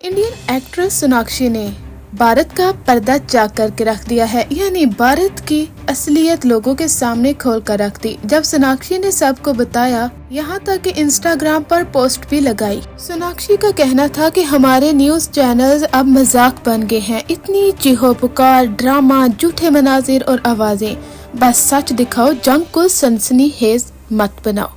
Indian actress Sonakshi ने भारत का पर्दा चाक करके रख दिया है, यानी भारत की असलियत लोगों के सामने खोल कर रख दी। जब सोनाक्षी ने सबको बताया, यहाँ तक कि इंस्टाग्राम पर पोस्ट भी लगाई। सोनाक्षी का कहना था कि हमारे न्यूज चैनल्स अब मजाक बन गए हैं, इतनी चीहो पुकार, ड्रामा, झूठे मनाजिर और आवाजें, बस सच दिखाओ, जंग को सनसनीखेज मत बनाओ,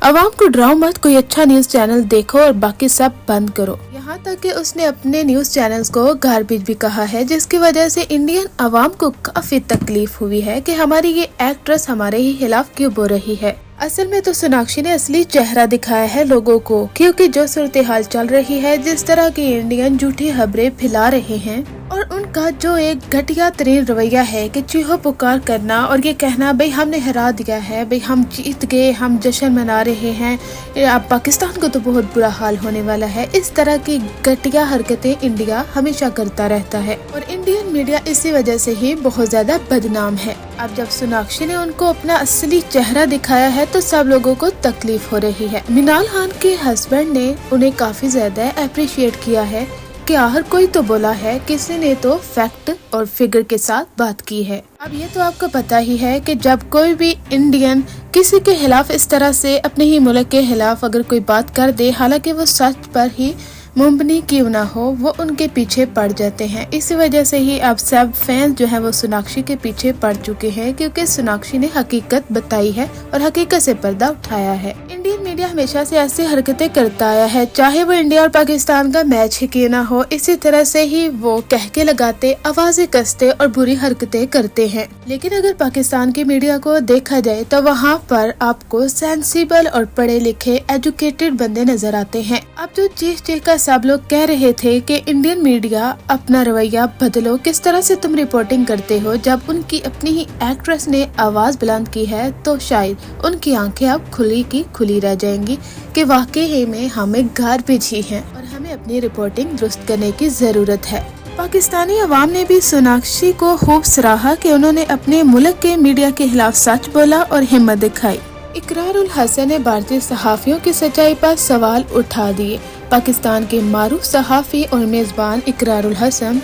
आवाम को डराओ मत, कोई अच्छा न्यूज चैनल देखो और बाकी सब बंद करो। यहाँ तक कि उसने अपने न्यूज चैनल्स को गार्बेज भी कहा है, जिसकी वजह से इंडियन आवाम को काफी तकलीफ हुई है कि हमारी ये एक्ट्रेस हमारे ही खिलाफ क्यों बोल रही है। असल में तो सोनाक्षी ने असली चेहरा दिखाया है लोगों को, क्योंकि जो सूरत हाल चल रही है, जिस तरह की इंडियन झूठी खबरें फैला रहे हैं और उनका जो एक घटिया तरीन रवैया है कि चीहो पुकार करना और ये कहना भाई हमने हरा दिया है, भाई हम जीत गए, हम जश्न मना रहे हैं, अब पाकिस्तान को तो बहुत बुरा हाल होने वाला है। इस तरह की घटिया हरकतें इंडिया हमेशा करता रहता है और इंडियन मीडिया इसी वजह से ही बहुत ज्यादा बदनाम है। अब जब सोनाक्षी ने उनको अपना असली चेहरा दिखाया है तो सब लोगों को तकलीफ हो रही है। मिनाल खान के हस्बैंड ने उन्हें काफी ज्यादा अप्रिशिएट किया है कि हर कोई तो बोला है, किसी ने तो फैक्ट और फिगर के साथ बात की है। अब ये तो आपको पता ही है कि जब कोई भी इंडियन किसी के खिलाफ इस तरह से अपने ही मुल्क के खिलाफ अगर कोई बात कर दे, हालांकि वो सच पर ही मुमबनी क्यों ना हो, वो उनके पीछे पड़ जाते हैं। इसी वजह से ही अब सब फैंस जो है वो सोनाक्षी के पीछे पड़ चुके हैं, क्योंकि सोनाक्षी ने हकीकत बताई है और हकीकत से पर्दा उठाया है। इंडियन मीडिया हमेशा से ऐसी हरकतें करता आया है, चाहे वो इंडिया और पाकिस्तान का मैच ही क्यों ना हो, इसी तरह से ही वो कह के लगाते, आवाजें कसते और बुरी हरकतें करते हैं। लेकिन अगर पाकिस्तान की मीडिया को देखा जाए तो वहाँ पर आपको सेंसिबल और पढ़े लिखे एजुकेटेड बंदे नजर आते हैं। अब जो चीख का सब लोग कह रहे थे कि इंडियन मीडिया अपना रवैया बदलो, किस तरह से तुम रिपोर्टिंग करते हो, जब उनकी अपनी ही एक्ट्रेस ने आवाज बुलंद की है तो शायद उनकी आंखें अब खुली की खुली रह जाएंगी कि वाकई में हमें गार्बेज ही है और हमें अपनी रिपोर्टिंग दुरुस्त करने की जरूरत है। पाकिस्तानी अवाम ने भी सोनाक्षी को खूब सराहा कि उन्होंने अपने मुल्क के मीडिया के खिलाफ सच बोला और हिम्मत दिखाई। इकरारुल हसन ने भारतीय सहाफियों की सच्चाई पर सवाल उठा दिए। पाकिस्तान के मारूफ सहाफी और मेजबान इकरारुल हसन,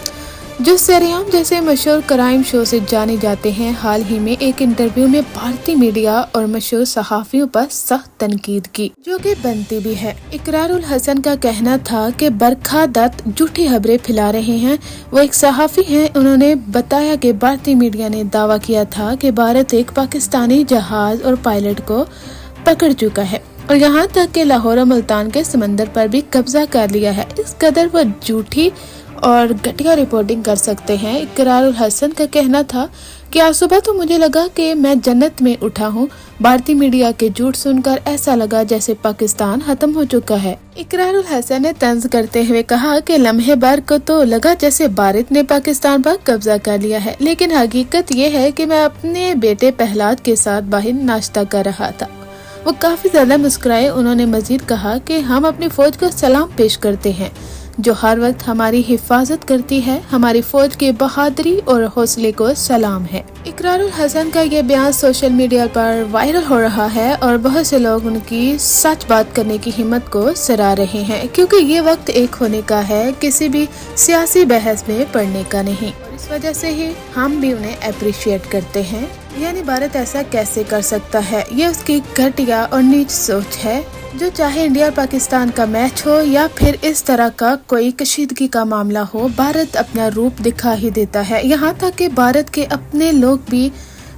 जो सरेआम जैसे मशहूर क्राइम शो से जाने जाते हैं, हाल ही में एक इंटरव्यू में भारतीय मीडिया और मशहूर सहाफियों पर सख्त तनकीद की, जो कि बनती भी है। इकरारुल हसन का कहना था कि बरखा दत्त झूठी खबरें फैला रहे हैं। वो एक सहाफी हैं। उन्होंने बताया कि भारतीय मीडिया ने दावा किया था कि भारत एक पाकिस्तानी जहाज और पायलट को पकड़ चुका है और यहाँ तक कि लाहौर और मुल्तान के समंदर पर भी कब्जा कर लिया है। इस कदर वो झूठी और घटिया रिपोर्टिंग कर सकते हैं। इकरारुल हसन का कहना था कि आज सुबह तो मुझे लगा कि मैं जन्नत में उठा हूँ। भारतीय मीडिया के झूठ सुनकर ऐसा लगा जैसे पाकिस्तान खत्म हो चुका है। इकरारुल हसन ने तंज करते हुए कहा कि लम्हे भर को तो लगा जैसे भारत ने पाकिस्तान पर कब्जा कर लिया है, लेकिन हकीकत ये है कि मैं अपने बेटे प्रहलाद के साथ बाहर नाश्ता कर रहा था। वो काफी ज्यादा मुस्कुराए। उन्होंने मजीद कहा कि हम अपनी फौज को सलाम पेश करते हैं, जो हर वक्त हमारी हिफाजत करती है। हमारी फौज की बहादुरी और हौसले को सलाम है। इकरारुल हसन का ये बयान सोशल मीडिया पर वायरल हो रहा है और बहुत से लोग उनकी सच बात करने की हिम्मत को सराह रहे हैं, क्योंकि ये वक्त एक होने का है, किसी भी सियासी बहस में पड़ने का नहीं। और इस वजह से ही हम भी उन्हें अप्रिशिएट करते हैं। यानी भारत ऐसा कैसे कर सकता है, ये उसकी घटिया और नीच सोच है, जो चाहे इंडिया और पाकिस्तान का मैच हो या फिर इस तरह का कोई कशीदगी का मामला हो, भारत अपना रूप दिखा ही देता है। यहाँ तक कि भारत के अपने लोग भी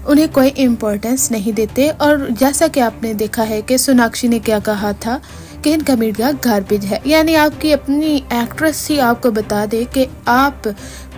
उन्हें कोई इम्पोर्टेंस नहीं देते। और जैसा कि आपने देखा है कि सोनाक्षी ने क्या कहा था कि इनका मीडिया गार्बेज है, यानी आपकी अपनी एक्ट्रेस ही आपको बता दे कि आप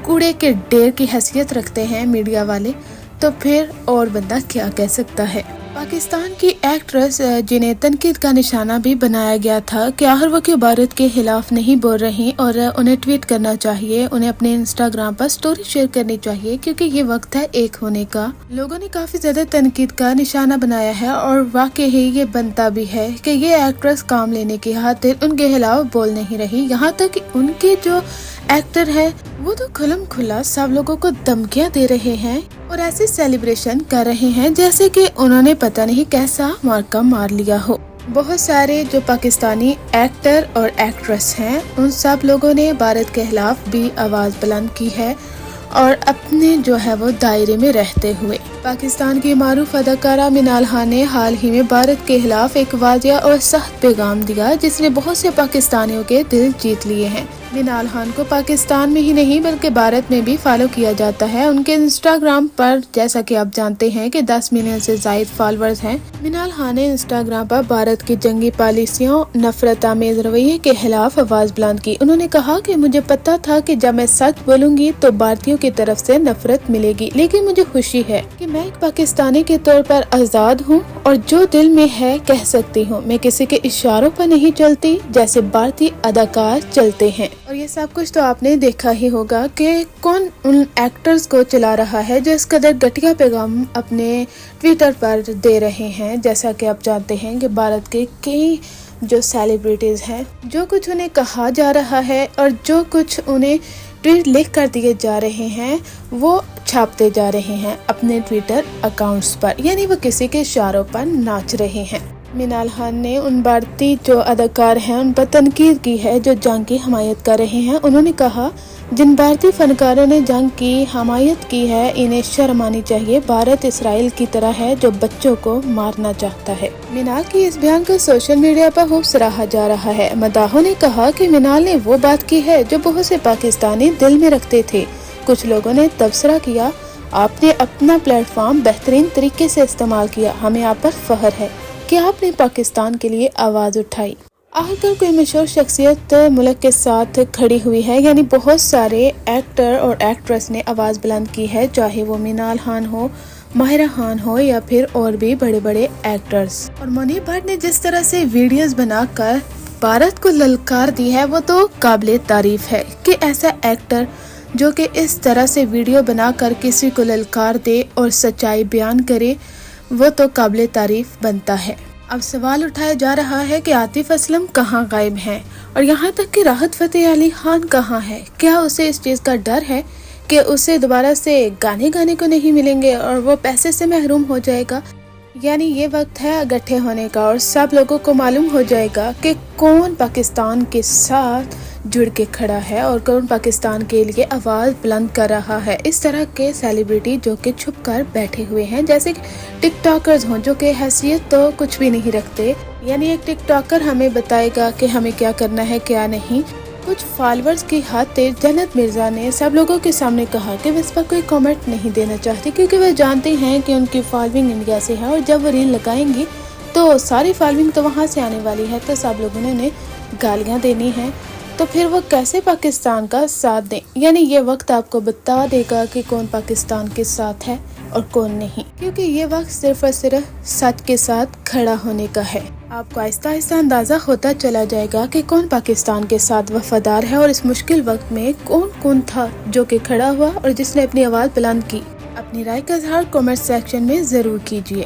कूड़े के ढेर की हैसियत रखते हैं मीडिया वाले, तो फिर और बंदा क्या कह सकता है। पाकिस्तान की एक्ट्रेस जिन्हें तनकीद का निशाना भी बनाया गया था कि आखिर वो क्यों भारत के खिलाफ नहीं बोल रही और उन्हें ट्वीट करना चाहिए, उन्हें अपने इंस्टाग्राम पर स्टोरी शेयर करनी चाहिए, क्योंकि ये वक्त है एक होने का। लोगों ने काफी ज्यादा तनकीद का निशाना बनाया है और वाकई ही ये बनता भी है कि ये एक्ट्रेस काम लेने की खातिर उनके खिलाफ बोल नहीं रही। यहाँ तक कि उनके जो एक्टर है वो तो खुलम खुला सब लोगों को धमकियां दे रहे हैं और ऐसे सेलिब्रेशन कर रहे हैं जैसे कि उन्होंने पता नहीं कैसा मार्का मार लिया हो। بہت سارے جو پاکستانی ایکٹر اور ایکٹریس ہیں ان سب لوگوں نے بھارت کے خلاف بھی آواز بلند کی ہے، اور اپنے جو ہے وہ دائرے میں رہتے ہوئے۔ پاکستان کی معروف اداکارہ منال خان نے حال ہی میں بھارت کے خلاف ایک واضح اور سخت پیغام دیا جس نے بہت سے پاکستانیوں کے دل جیت لیے ہیں۔ منال خان کو پاکستان میں ہی نہیں بلکہ بھارت میں بھی فالو کیا جاتا ہے۔ ان کے انسٹاگرام پر جیسا کہ آپ جانتے ہیں کہ 10 ملین سے زائد فالوورز ہیں۔ منال خان نے انسٹاگرام پر بھارت کی جنگی پالیسیوں، نفرت آمیز رویے کے خلاف آواز بلند کی۔ انہوں نے کہا کہ مجھے پتا تھا کہ جب میں سچ بولوں گی تو بھارتیوں کی طرف سے نفرت ملے گی، لیکن مجھے خوشی ہے کہ میں ایک پاکستانی کے طور پر آزاد ہوں اور جو دل میں ہے کہہ سکتی ہوں۔ میں کسی کے اشاروں پر نہیں چلتی جیسے بھارتی اداکار چلتے ہیں۔ اور یہ سب کچھ تو آپ نے دیکھا ہی ہوگا کہ کون ان ایکٹرز کو چلا رہا ہے جو اس قدر گھٹیا پیغام اپنے ٹویٹر پر دے رہے ہیں۔ جیسا کہ آپ جانتے ہیں کہ بھارت کے کئی جو سیلیبریٹیز ہیں، جو کچھ انہیں کہا جا رہا ہے اور جو کچھ انہیں ٹویٹ لکھ کر دیے جا رہے ہیں وہ چھاپتے جا رہے ہیں اپنے ٹویٹر اکاؤنٹس پر، یعنی وہ کسی کے اشاروں پر ناچ رہے ہیں۔ منال خان نے ان بھارتی جو اداکار ہیں ان پر تنقید کی ہے جو جنگ کی حمایت کر رہے ہیں۔ انہوں نے کہا جن بھارتی فنکاروں نے جنگ کی حمایت کی ہے انہیں شرم آنی چاہیے۔ بھارت اسرائیل کی طرح ہے جو بچوں کو مارنا چاہتا ہے۔ منال کی اس بیان کو سوشل میڈیا پر خوب سراہا جا رہا ہے۔ مداحوں نے کہا کہ منال نے وہ بات کی ہے جو بہت سے پاکستانی دل میں رکھتے تھے۔ کچھ لوگوں نے تبصرہ کیا آپ نے اپنا پلیٹ فارم بہترین طریقے سے استعمال کیا، ہمیں آپ پر فخر ہے کہ آپ نے پاکستان کے لیے آواز اٹھائی۔ آخر کوئی مشہور شخصیت ملک کے ساتھ کھڑی ہوئی ہے، یعنی بہت سارے ایکٹر اور ایکٹریس نے آواز بلند کی ہے، چاہے وہ منال خان ہو، ماہرہ خان ہو یا پھر اور بھی بڑے بڑے ایکٹرز۔ اور منیب بھٹ نے جس طرح سے ویڈیوز بنا کر بھارت کو للکار دی ہے وہ تو قابل تعریف ہے کہ ایسا ایکٹر جو کہ اس طرح سے ویڈیو بنا کر کسی کو للکار دے اور سچائی بیان کرے وہ تو قابل تعریف بنتا ہے۔ اب سوال اٹھایا جا رہا ہے کہ عاطف اسلم کہاں غائب ہیں، اور یہاں تک کہ راحت فتح علی خان کہاں ہے؟ کیا اسے اس چیز کا ڈر ہے کہ اسے دوبارہ سے گانے کو نہیں ملیں گے اور وہ پیسے سے محروم ہو جائے گا؟ یعنی یہ وقت ہے اکٹھے ہونے کا اور سب لوگوں کو معلوم ہو جائے گا کہ کون پاکستان کے ساتھ جڑ کے کھڑا ہے اور کون پاکستان کے لیے آواز بلند کر رہا ہے۔ اس طرح کے سیلیبریٹی جو کہ چھپ کر بیٹھے ہوئے ہیں، جیسے کہ ٹک ٹاکرز ہوں جو کہ حیثیت تو کچھ بھی نہیں رکھتے، یعنی ایک ٹک ٹاکر ہمیں بتائے گا کہ ہمیں کیا کرنا ہے کیا نہیں۔ کچھ فالوورز کی حد تک جنت مرزا نے سب لوگوں کے سامنے کہا کہ وہ اس پر کوئی کامنٹ نہیں دینا چاہتی کیونکہ وہ جانتے ہیں کہ ان کی فالوئنگ انڈیا سے ہے، اور جب وہ ریل لگائیں گی تو ساری فالوئنگ تو وہاں سے آنے والی ہے، تو سب لوگوں نے انہیں گالیاں دینی ہیں، تو پھر وہ کیسے پاکستان کا ساتھ دیں؟ یعنی یہ وقت آپ کو بتا دے گا کہ کون پاکستان کے ساتھ ہے اور کون نہیں، کیونکہ یہ وقت صرف اور صرف سچ کے ساتھ کھڑا ہونے کا ہے۔ آپ کو آہستہ آہستہ اندازہ ہوتا چلا جائے گا کہ کون پاکستان کے ساتھ وفادار ہے اور اس مشکل وقت میں کون تھا جو کہ کھڑا ہوا اور جس نے اپنی آواز بلند کی۔ اپنی رائے کا اظہار کمنٹ سیکشن میں ضرور کیجیے۔